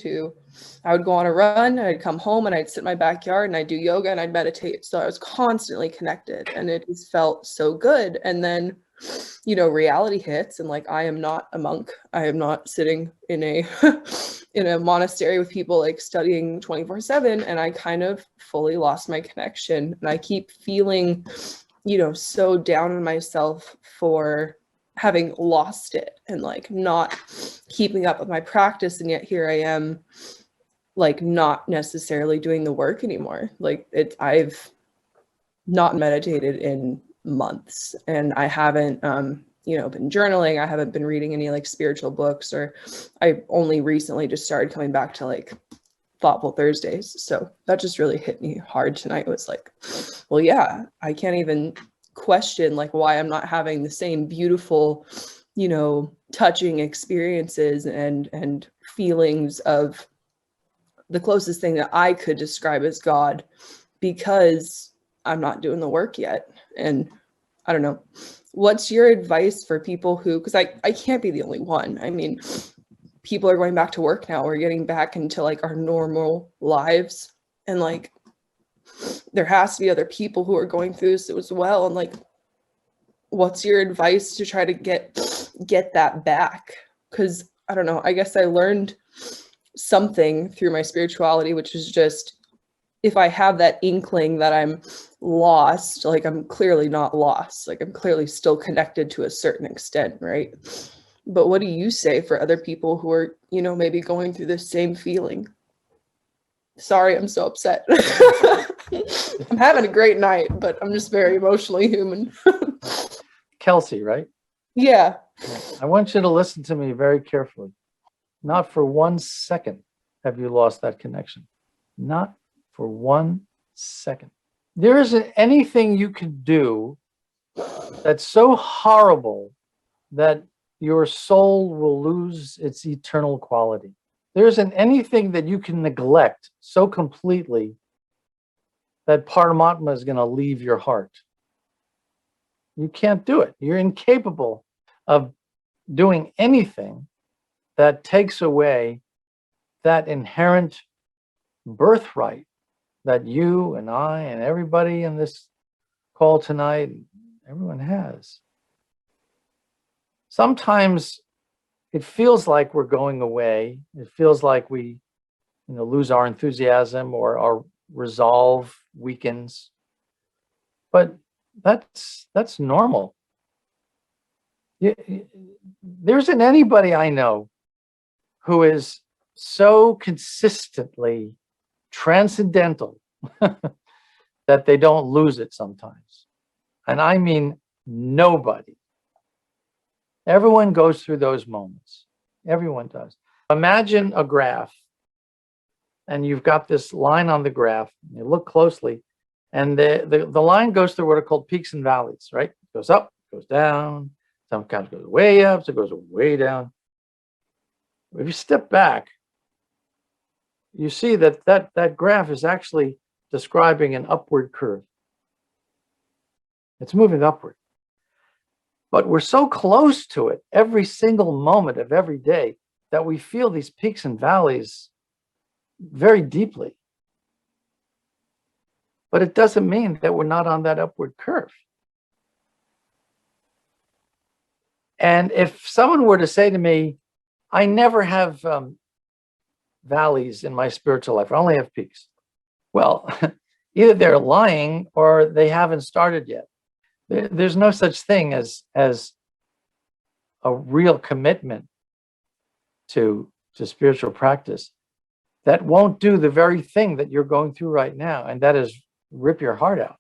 I would go on a run, I'd come home and I'd sit in my backyard and I'd do yoga and I'd meditate. So I was constantly connected, and it just felt so good. And then, you know, reality hits, and like I am not a monk. I am not sitting in a in a monastery with people like studying 24/7, and I kind of fully lost my connection. And I keep feeling, you know, so down on myself for having lost it and like not keeping up with my practice. And yet here I am, like not necessarily doing the work anymore. Like I've not meditated in months, and I haven't you know, been journaling. I haven't been reading any like spiritual books, or I only recently just started coming back to like Thoughtful Thursdays. So that just really hit me hard tonight. It was like, well, yeah, I can't even question like why I'm not having the same beautiful, you know, touching experiences and feelings of the closest thing that I could describe as God, because I'm not doing the work yet. And I don't know, what's your advice for people who, because I can't be the only one. I mean, people are going back to work now. We're getting back into like our normal lives, and like there has to be other people who are going through this as well. And like, what's your advice to try to get that back? Because I don't know, I guess I learned something through my spirituality, which is just if I have that inkling that I'm lost, like I'm clearly not lost, like I'm clearly still connected to a certain extent, right? But what do you say for other people who are, you know, maybe going through the same feeling? Sorry, I'm so upset. I'm having a great night, but I'm just very emotionally human. Kelsey, right? Yeah. I want you to listen to me very carefully. Not for 1 second have you lost that connection. Not for 1 second. There isn't anything you can do that's so horrible that your soul will lose its eternal quality. There isn't anything that you can neglect so completely that Paramatma is going to leave your heart. You can't do it. You're incapable of doing anything that takes away that inherent birthright that you and I and everybody in this call tonight, everyone has. Sometimes it feels like we're going away. It feels like we, lose our enthusiasm or our resolve weakens. But that's normal. There isn't anybody I know who is so consistently transcendental that they don't lose it sometimes. And I mean nobody. Everyone goes through those moments. Everyone does. Imagine a graph, and you've got this line on the graph. You look closely, and the line goes through what are called peaks and valleys, right? It goes up, goes down, sometimes goes way up, so it goes way down. If you step back, you see that graph is actually describing an upward curve. It's moving upward. But we're so close to it every single moment of every day that we feel these peaks and valleys very deeply. But it doesn't mean that we're not on that upward curve. And if someone were to say to me, I never have valleys in my spiritual life, I only have peaks. Well, either they're lying or they haven't started yet. There's no such thing as a real commitment to spiritual practice that won't do the very thing that you're going through right now, and that is rip your heart out.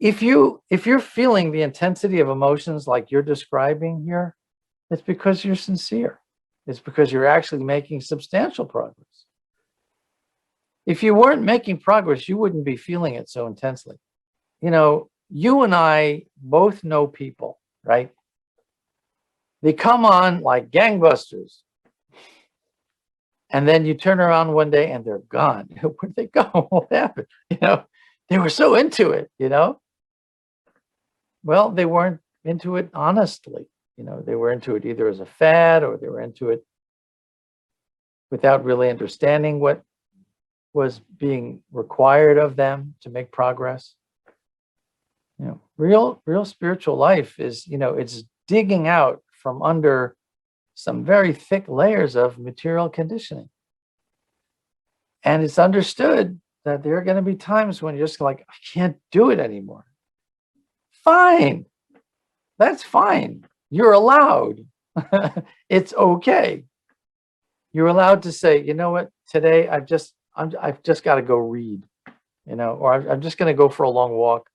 If you're feeling the intensity of emotions like you're describing here, it's because you're sincere. It's because you're actually making substantial progress. If you weren't making progress, you wouldn't be feeling it so intensely. You and I both know people, right? They come on like gangbusters. And then you turn around one day and they're gone. Where'd they go? What happened? They were so into it, Well, they weren't into it honestly. They were into it either as a fad or they were into it without really understanding what was being required of them to make progress. Real spiritual life is, it's digging out from under some very thick layers of material conditioning. And it's understood that there are going to be times when you're just like, I can't do it anymore. Fine. That's fine. You're allowed. It's okay. You're allowed to say, you know what, today I've just got to go read, or I'm just going to go for a long walk.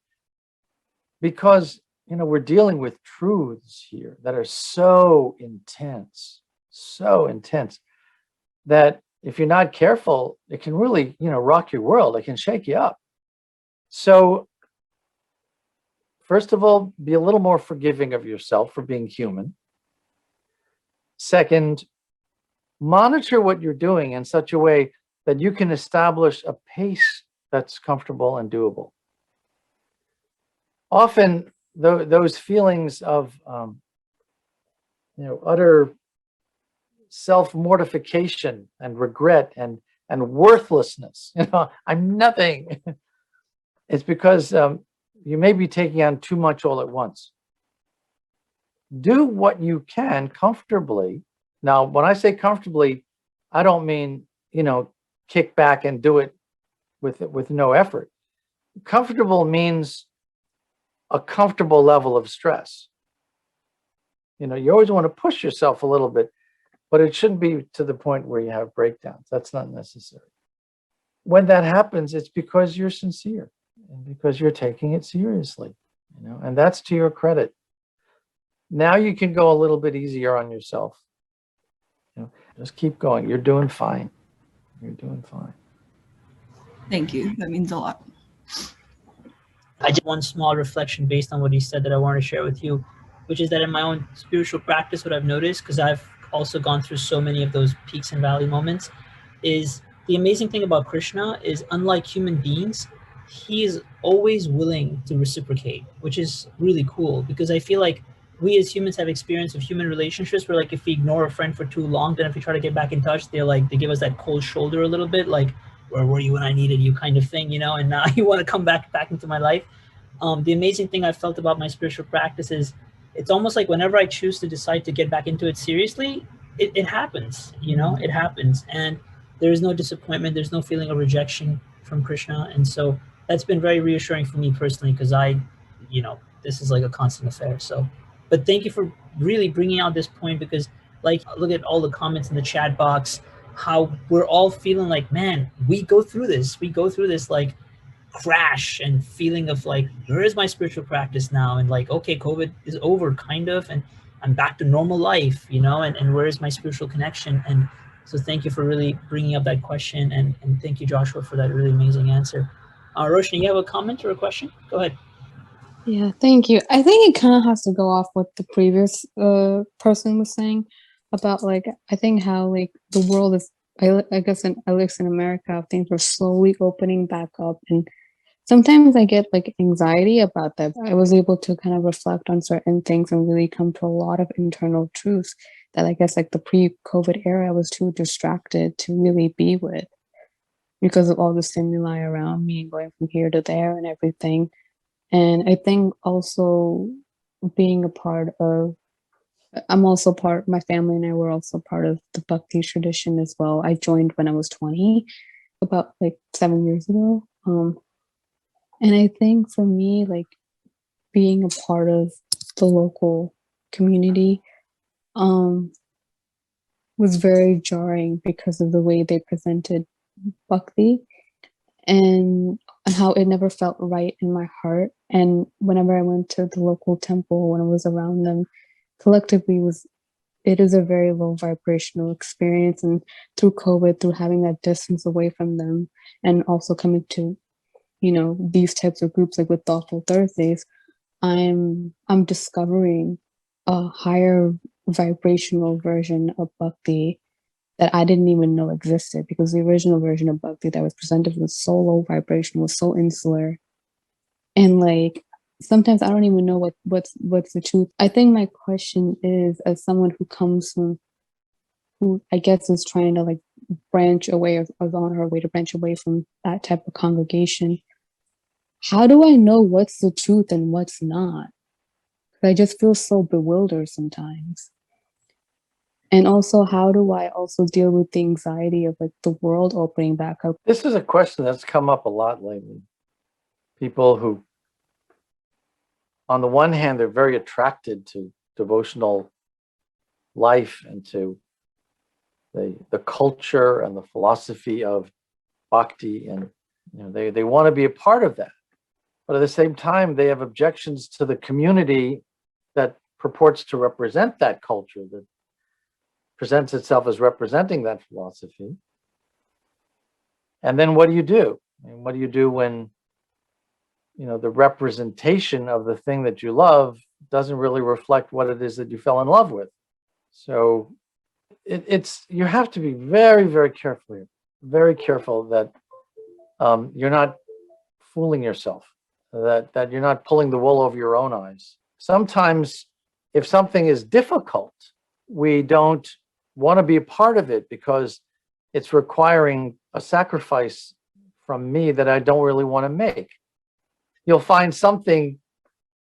Because, we're dealing with truths here that are so intense that if you're not careful, it can really, rock your world. It can shake you up. So, first of all, be a little more forgiving of yourself for being human. Second, monitor what you're doing in such a way that you can establish a pace that's comfortable and doable. Often, those feelings of, utter self-mortification and regret and worthlessness, I'm nothing. It's because you may be taking on too much all at once. Do what you can comfortably. Now, when I say comfortably, I don't mean, kick back and do it with no effort. Comfortable means a comfortable level of stress. You always want to push yourself a little bit, but it shouldn't be to the point where you have breakdowns. That's not necessary. When that happens, it's because you're sincere and because you're taking it seriously, and that's to your credit. Now you can go a little bit easier on yourself. Just keep going. You're doing fine. You're doing fine. Thank you. That means a lot. I just one small reflection based on what you said that I want to share with you, which is that in my own spiritual practice, what I've noticed, because I've also gone through so many of those peaks and valley moments, is the amazing thing about Krishna is, unlike human beings, he is always willing to reciprocate, which is really cool, because I feel like we as humans have experience of human relationships where, like, if we ignore a friend for too long, then if we try to get back in touch, they give us that cold shoulder a little bit, like, where were you when I needed you kind of thing, and now you want to come back into my life. The amazing thing I felt about my spiritual practice is it's almost like whenever I choose to decide to get back into it seriously, it happens, it happens. And there is no disappointment. There's no feeling of rejection from Krishna. And so that's been very reassuring for me personally, because this is like a constant affair. So, but thank you for really bringing out this point, because like, look at all the comments in the chat box, how we're all feeling like, man, we go through this like crash and feeling of like, where is my spiritual practice now? And like, okay, COVID is over kind of, and I'm back to normal life, and where is my spiritual connection? And so thank you for really bringing up that question. And thank you, Joshua, for that really amazing answer. Roshni, you have a comment or a question? Go ahead. Yeah, thank you. I think it kind of has to go off what the previous person was saying about, like, I think how, like, the world is, I guess, at least in America, things are slowly opening back up. And sometimes I get like anxiety about that. I was able to kind of reflect on certain things and really come to a lot of internal truths that I guess like the pre-COVID era I was too distracted to really be with, because of all the stimuli around me and going from here to there and everything. And I think also being a part of, my family and I were also part of the Bhakti tradition as well. I joined when I was 20, about like 7 years ago. And I think for me, like, being a part of the local community was very jarring because of the way they presented Bhakti and how it never felt right in my heart. And whenever I went to the local temple, when I was around them, collectively it is a very low vibrational experience. And through COVID, through having that distance away from them, and also coming to these types of groups, like with Thoughtful Thursdays, I'm discovering a higher vibrational version of Bhakti that I didn't even know existed, because the original version of Bhakti that was presented was so low vibration, was so insular. And like, sometimes I don't even know what's the truth. I think my question is, as someone who I guess is trying to like branch away, or is on her way to branch away from that type of congregation, how do I know what's the truth and what's not? I just feel so bewildered sometimes. And also, how do I also deal with the anxiety of like the world opening back up? This is a question that's come up a lot lately. People who, on the one hand, they're very attracted to devotional life and to the culture and the philosophy of bhakti, and they want to be a part of that. But at the same time, they have objections to the community that purports to represent that culture, that presents itself as representing that philosophy. And then what do you do? And what do you do when the representation of the thing that you love doesn't really reflect what it is that you fell in love with? So you have to be very, very careful here, very careful that you're not fooling yourself, that you're not pulling the wool over your own eyes. Sometimes if something is difficult, we don't want to be a part of it because it's requiring a sacrifice from me that I don't really want to make. You'll find something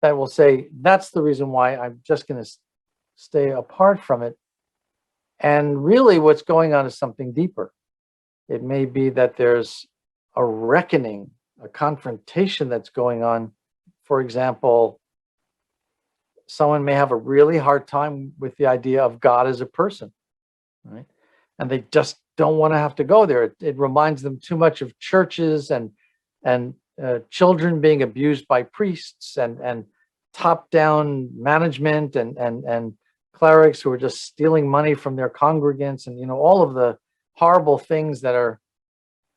that will say, that's the reason why I'm just going to stay apart from it. And really what's going on is something deeper. It may be that there's a reckoning, a confrontation that's going on. For example, someone may have a really hard time with the idea of God as a person, right? And they just don't want to have to go there. It reminds them too much of churches and children being abused by priests and top-down management and clerics who are just stealing money from their congregants, and all of the horrible things that are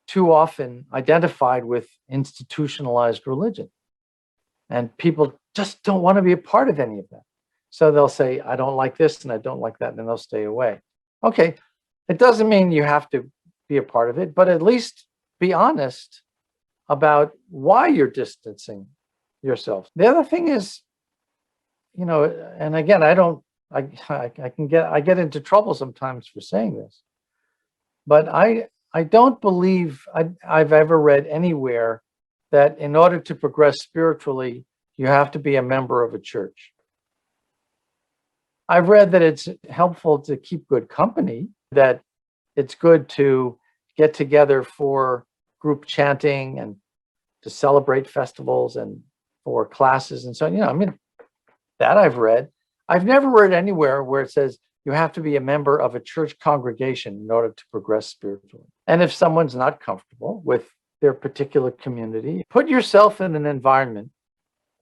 too often identified with institutionalized religion. And people just don't want to be a part of any of that. So they'll say, I don't like this and I don't like that, and then they'll stay away. Okay, it doesn't mean you have to be a part of it, but at least be honest about why you're distancing yourself. The other thing is, and again, I get into trouble sometimes for saying this, but I don't believe I've ever read anywhere that in order to progress spiritually, you have to be a member of a church. I've read that it's helpful to keep good company, that it's good to get together for group chanting and to celebrate festivals and for classes and so on. That I've read. I've never read anywhere where it says you have to be a member of a church congregation in order to progress spiritually. And if someone's not comfortable with their particular community, put yourself in an environment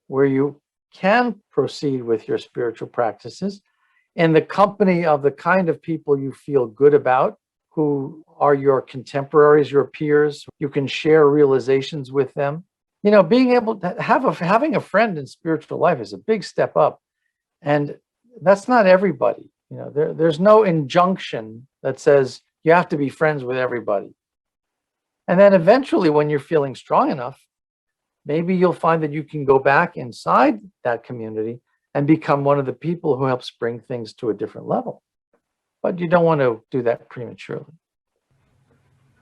where you can proceed with your spiritual practices in the company of the kind of people you feel good about, who are your contemporaries, your peers. You can share realizations with them. Being able to having a friend in spiritual life is a big step up. And that's not everybody. There's no injunction that says you have to be friends with everybody. And then eventually, when you're feeling strong enough, maybe you'll find that you can go back inside that community and become one of the people who helps bring things to a different level. But you don't want to do that prematurely.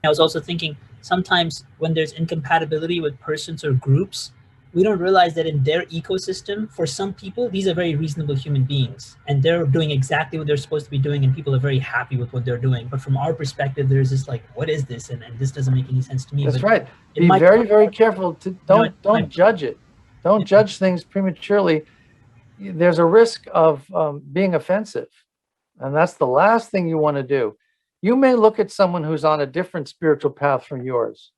I was also thinking sometimes when there's incompatibility with persons or groups, we don't realize that in their ecosystem, for some people, these are very reasonable human beings and they're doing exactly what they're supposed to be doing and people are very happy with what they're doing. But from our perspective, there's this like, what is this? And this doesn't make any sense to me. That's but right. Be very, very careful. Don't judge it. Don't judge things prematurely. There's a risk of being offensive. And that's the last thing you want to do. You may look at someone who's on a different spiritual path from yours.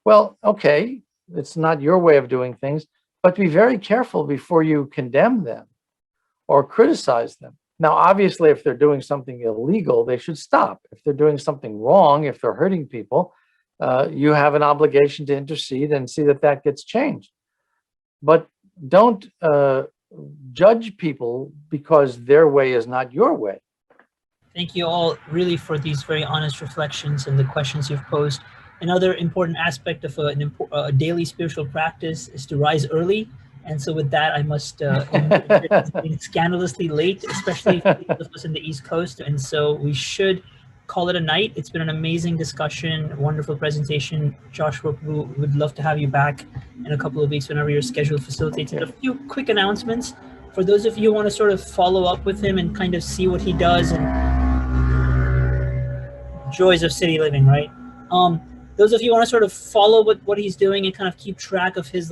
Well, okay, it's not your way of doing things, but be very careful before you condemn them or criticize them. Now, obviously, if they're doing something illegal, they should stop. If they're doing something wrong, if they're hurting people, you have an obligation to intercede and see that that gets changed. But don't judge people because their way is not your way. Thank you all really for these very honest reflections and the questions you've posed. Another important aspect of a daily spiritual practice is to rise early. And so with that, I must it's scandalously late, especially for those of us in the East Coast. And so we should call it a night. It's been an amazing discussion, wonderful presentation. Joshua, we would love to have you back in a couple of weeks whenever your schedule facilitates it. A few quick announcements. For those of you who want to sort of follow up with him and kind of see what he does and joys of city living, right? Those of you who want to sort of follow what he's doing and kind of keep track of his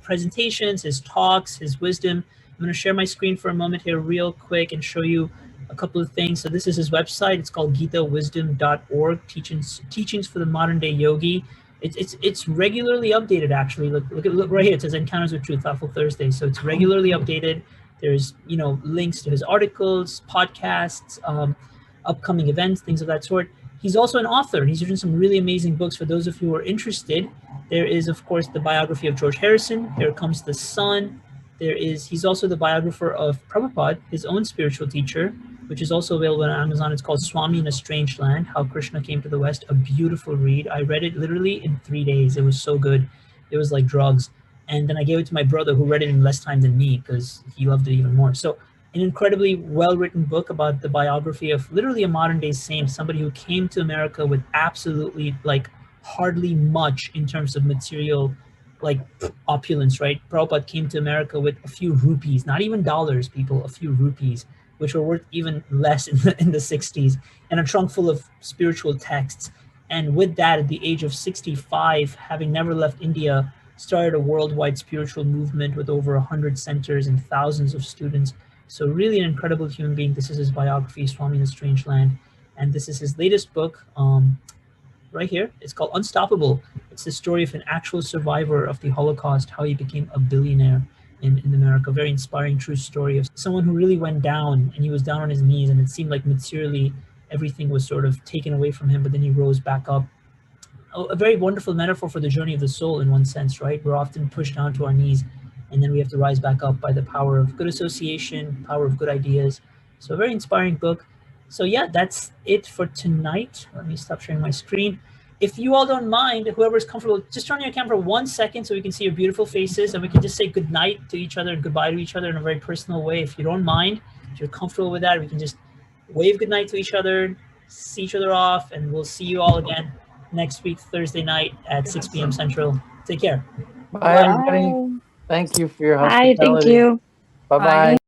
presentations, his talks, his wisdom. I'm going to share my screen for a moment here real quick and show you a couple of things. So this is his website. It's called gitawisdom.org, teachings for the modern day yogi. It's regularly updated, actually. Look right here. It says Encounters with Truth, Thoughtful Thursday. So it's regularly updated. There's links to his articles, podcasts, upcoming events, things of that sort. He's also an author. He's written some really amazing books for those of you who are interested. There is, of course, the biography of George Harrison. Here Comes the Sun. He's also the biographer of Prabhupada, his own spiritual teacher, which is also available on Amazon. It's called Swami in a Strange Land, How Krishna Came to the West. A beautiful read. I read it literally in 3 days. It was so good. It was like drugs. And then I gave it to my brother, who read it in less time than me because he loved it even more. So an incredibly well-written book about the biography of literally a modern-day saint, somebody who came to America with absolutely hardly much in terms of material opulence, right? Prabhupada came to America with a few rupees, not even dollars, people, a few rupees, which were worth even less in the 60s, and a trunk full of spiritual texts. And with that, at the age of 65, having never left India, started a worldwide spiritual movement with over 100 centers and thousands of students. So really an incredible human being. This is his biography, Swami in a Strange Land. And this is his latest book, right here. It's called Unstoppable. It's the story of an actual survivor of the Holocaust, how he became a billionaire in America. Very inspiring, true story of someone who really went down, and he was down on his knees, and it seemed like materially everything was sort of taken away from him, but then he rose back up. A very wonderful metaphor for the journey of the soul in one sense, right? We're often pushed down to our knees, and then we have to rise back up by the power of good association, power of good ideas. So a very inspiring book. So yeah, that's it for tonight. Let me stop sharing my screen. If you all don't mind, whoever's comfortable, just turn on your camera 1 second so we can see your beautiful faces, and we can just say good night to each other and goodbye to each other in a very personal way. If you don't mind, if you're comfortable with that, we can just wave goodnight to each other, see each other off, and we'll see you all again next week, Thursday night at 6 p.m. Central. Take care. Bye, everybody. Thank you for your Hi, hospitality. thank you. Bye-bye.